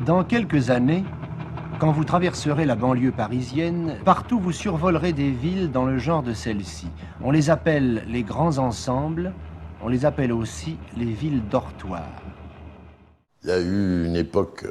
Dans quelques années, quand vous traverserez la banlieue parisienne, partout vous survolerez des villes dans le genre de celle-ci. On les appelle les grands ensembles, on les appelle aussi les villes dortoirs. Il y a eu une époque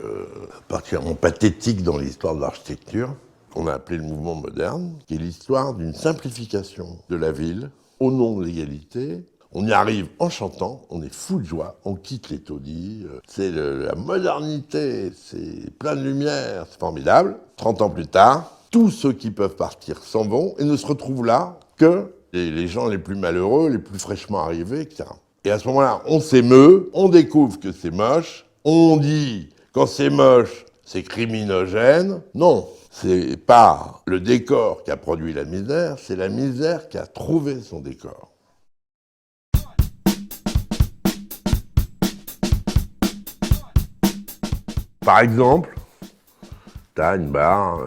particulièrement pathétique dans l'histoire de l'architecture, qu'on a appelé le mouvement moderne, qui est l'histoire d'une simplification de la ville au nom de l'égalité. On y arrive en chantant, on est fou de joie, on quitte les taudis, c'est la modernité, c'est plein de lumière, c'est formidable. 30 ans plus tard, tous ceux qui peuvent partir s'en vont et ne se retrouvent là que les gens les plus malheureux, les plus fraîchement arrivés, etc. Et à ce moment-là, on s'émeut, on découvre que c'est moche, on dit quand c'est moche, c'est criminogène. Non, c'est pas le décor qui a produit la misère, c'est la misère qui a trouvé son décor. Par exemple, tu as une barre,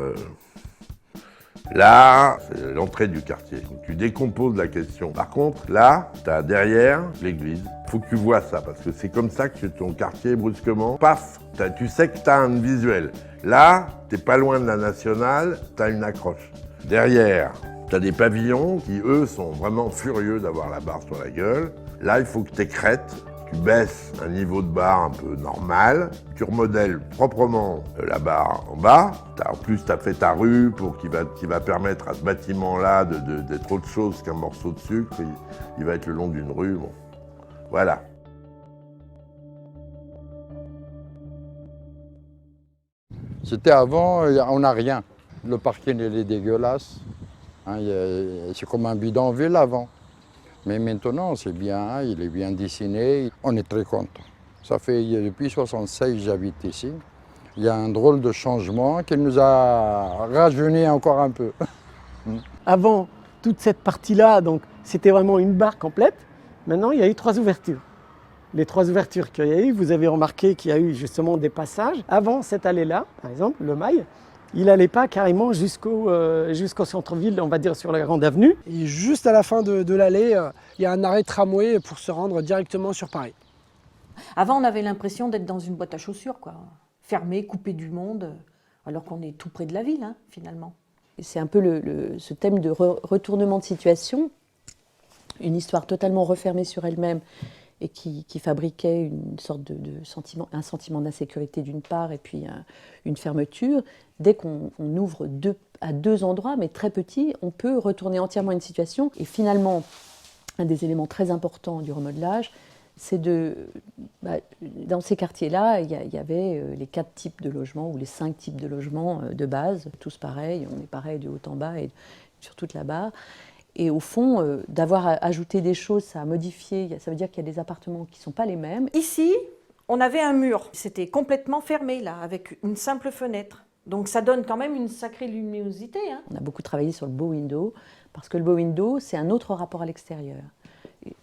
là, c'est l'entrée du quartier. Donc, tu décomposes la question. Par contre, là, tu as derrière l'église. Il faut que tu vois ça, parce que c'est comme ça que ton quartier, brusquement, paf, tu sais que tu as un visuel. Là, tu n'es pas loin de la nationale, tu as une accroche. Derrière, tu as des pavillons qui, eux, sont vraiment furieux d'avoir la barre sur la gueule. Là, il faut que tu écrètes. Tu baisses un niveau de barre un peu normal, tu remodèles proprement la barre en bas. En plus, tu as fait ta rue qui va permettre à ce bâtiment-là d'être autre chose qu'un morceau de sucre. Il va être le long d'une rue. Bon. Voilà. C'était avant, on n'a rien. Le parking, il est dégueulasse. Hein, c'est comme un bidonville avant. Mais maintenant, c'est bien, il est bien dessiné. On est très content. Ça fait depuis 1976 que j'habite ici. Il y a un drôle de changement qui nous a rajeuni encore un peu. Avant, toute cette partie-là, donc c'était vraiment une barre complète. Maintenant, il y a eu 3 ouvertures. Les 3 ouvertures qu'il y a eu, vous avez remarqué qu'il y a eu justement des passages. Avant cette allée-là, par exemple, le mail, il n'allait pas carrément jusqu'au centre-ville, on va dire sur la grande avenue. Et juste à la fin de l'allée, il y a un arrêt tramway pour se rendre directement sur Paris. Avant, on avait l'impression d'être dans une boîte à chaussures, quoi. Fermée, coupée du monde, alors qu'on est tout près de la ville, hein, finalement. C'est un peu ce thème de retournement de situation, une histoire totalement refermée sur elle-même et qui fabriquait une sorte un sentiment d'insécurité d'une part et puis une fermeture. Dès qu'on ouvre à 2 endroits, mais très petits, on peut retourner entièrement une situation. Et finalement, un des éléments très importants du remodelage, c'est dans ces quartiers-là, il y avait les 4 types de logements ou les 5 types de logements de base, tous pareils, on est pareil de haut en bas et sur toute la barre. Et au fond, d'avoir ajouté des choses, ça a modifié, ça veut dire qu'il y a des appartements qui ne sont pas les mêmes. Ici, on avait un mur, c'était complètement fermé là, avec une simple fenêtre. Donc ça donne quand même une sacrée luminosité. Hein. On a beaucoup travaillé sur le bow window, parce que le bow window, c'est un autre rapport à l'extérieur.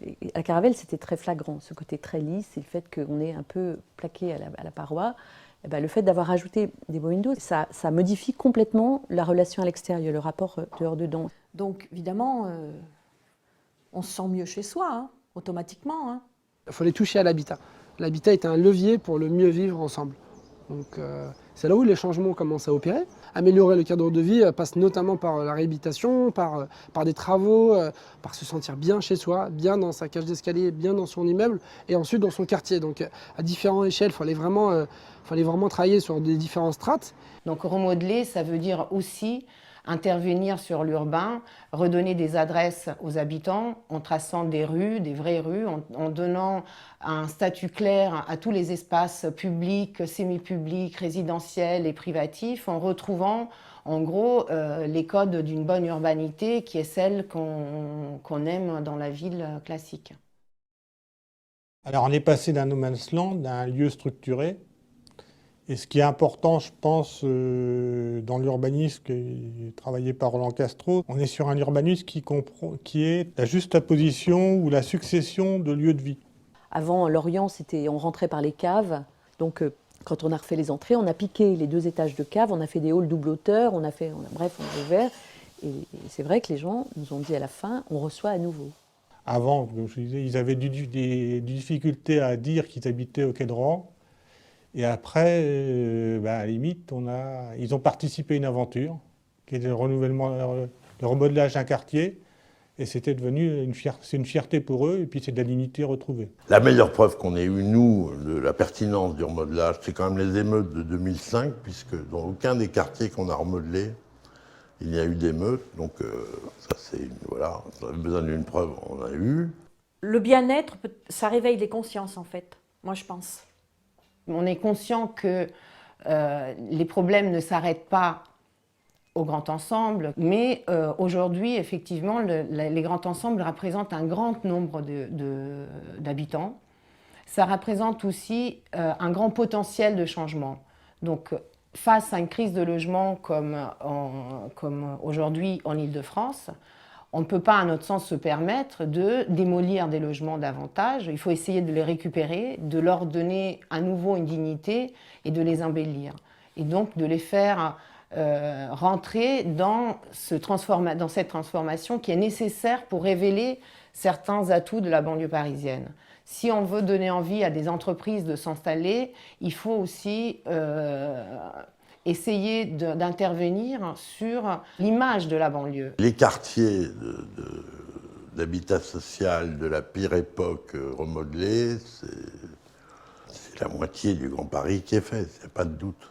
Et à Caravelle, c'était très flagrant, ce côté très lisse, et le fait qu'on est un peu plaqué à la paroi. Eh ben, le fait d'avoir ajouté des bow windows, ça modifie complètement la relation à l'extérieur, le rapport dehors-dedans. Donc évidemment, on se sent mieux chez soi, hein, automatiquement. Hein. Il faut les toucher à l'habitat. L'habitat est un levier pour le mieux vivre ensemble. Donc c'est là où les changements commencent à opérer. Améliorer le cadre de vie passe notamment par la réhabilitation, par des travaux, par se sentir bien chez soi, bien dans sa cage d'escalier, bien dans son immeuble et ensuite dans son quartier. Donc à différentes échelles, il fallait vraiment travailler sur des différentes strates. Donc remodeler, ça veut dire aussi intervenir sur l'urbain, redonner des adresses aux habitants en traçant des rues, des vraies rues, en donnant un statut clair à tous les espaces publics, semi-publics, résidentiels et privatifs, en retrouvant en gros les codes d'une bonne urbanité qui est celle qu'on aime dans la ville classique. Alors on est passé d'un no man's land, d'un lieu structuré. Et ce qui est important, je pense, dans l'urbanisme qui est travaillé par Roland Castro, on est sur un urbanisme qui est la juxtaposition ou la succession de lieux de vie. Avant, l'Orient, on rentrait par les caves. Donc, quand on a refait les entrées, on a piqué les 2 étages de caves, on a fait des halls double hauteur, bref, on a ouvert. Et c'est vrai que les gens nous ont dit à la fin, on reçoit à nouveau. Avant, comme je disais, ils avaient des difficultés à dire qu'ils habitaient au Quai de Rohan. Et après, à la limite, ils ont participé à une aventure, qui est le renouvellement, le remodelage d'un quartier. Et c'était devenu une fierté pour eux, et puis c'est de la dignité retrouvée. La meilleure preuve qu'on ait eue, nous, de la pertinence du remodelage, c'est quand même les émeutes de 2005, puisque dans aucun des quartiers qu'on a remodelés, il y a eu d'émeutes. Donc ça, c'est voilà, on avait besoin d'une preuve, on a eu. Le bien-être, ça réveille les consciences, en fait, moi je pense. On est conscient que les problèmes ne s'arrêtent pas au grand ensemble, mais aujourd'hui, effectivement, les grands ensembles représentent un grand nombre d'habitants. Ça représente aussi un grand potentiel de changement. Donc, face à une crise de logement comme aujourd'hui en Île-de-France, on ne peut pas, à notre sens, se permettre de démolir des logements davantage. Il faut essayer de les récupérer, de leur donner à nouveau une dignité et de les embellir. Et donc de les faire rentrer dans cette transformation qui est nécessaire pour révéler certains atouts de la banlieue parisienne. Si on veut donner envie à des entreprises de s'installer, il faut aussi essayer d'intervenir sur l'image de la banlieue. Les quartiers d'habitat social de la pire époque remodelés, c'est la moitié du Grand Paris qui est fait, il n'y a pas de doute.